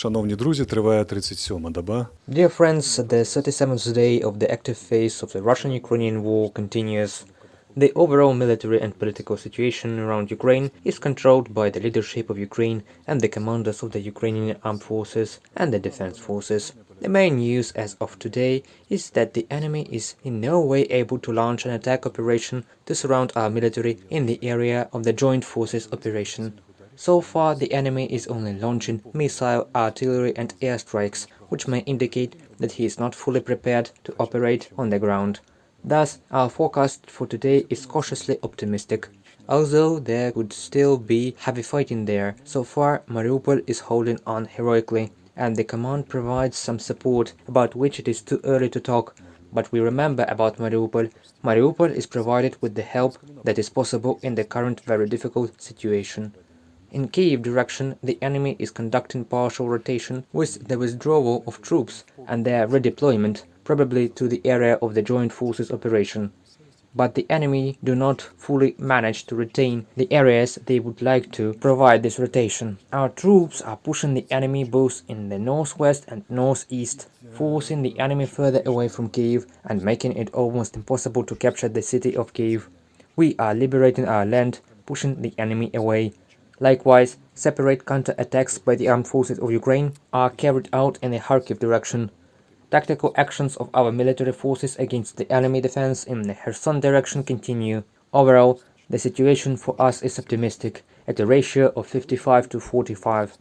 Шановні друзі, триває 37-ма доба. Dear friends, the 37th day of the active phase of the Russian-Ukrainian war continues. The overall military and political situation around Ukraine is controlled by the leadership of Ukraine and the commanders of the Ukrainian armed forces and the defense forces. The main news as of today is that the enemy is in no way able to launch an attack operation to surround our military in the area of the joint forces operation. So far, the enemy is only launching missile, artillery and airstrikes, which may indicate that he is not fully prepared to operate on the ground. Thus, our forecast for today is cautiously optimistic. Although there could still be heavy fighting there, so far Mariupol is holding on heroically, and the command provides some support about which it is too early to talk. But we remember about Mariupol. Mariupol is provided with the help that is possible in the current very difficult situation. In Kiev direction, the enemy is conducting partial rotation with the withdrawal of troops and their redeployment, probably to the area of the joint forces operation. But the enemy do not fully manage to retain the areas they would like to provide this rotation. Our troops are pushing the enemy both in the northwest and northeast, forcing the enemy further away from Kiev and making it almost impossible to capture the city of Kiev. We are liberating our land, pushing the enemy away. Likewise, separate counter-attacks by the armed forces of Ukraine are carried out in the Kharkiv direction. Tactical actions of our military forces against the enemy defense in the Kherson direction continue. Overall, the situation for us is optimistic, at a ratio of 55 to 45.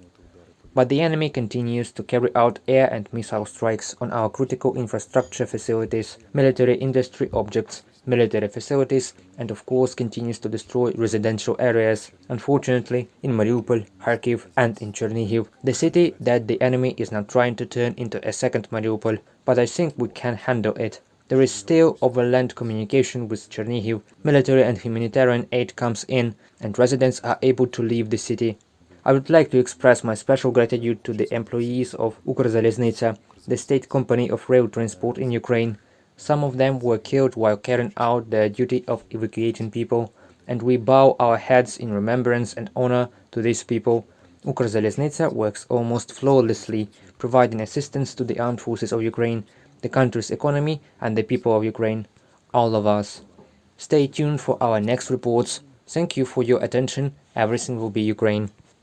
But the enemy continues to carry out air and missile strikes on our critical infrastructure facilities, military industry objects, military facilities, and of course continues to destroy residential areas. Unfortunately, in Mariupol, Kharkiv and in Chernihiv, the city that the enemy is now trying to turn into a second Mariupol, but I think we can handle it. There is still overland communication with Chernihiv, military and humanitarian aid comes in, and residents are able to leave the city. I would like to express my special gratitude to the employees of Ukrzaliznytsia, the state company of rail transport in Ukraine. Some of them were killed while carrying out their duty of evacuating people, and we bow our heads in remembrance and honor to these people. Ukrzaliznytsia works almost flawlessly, providing assistance to the armed forces of Ukraine, the country's economy, and the people of Ukraine. All of us. Stay tuned for our next reports. Thank you for your attention. Everything will be Ukraine.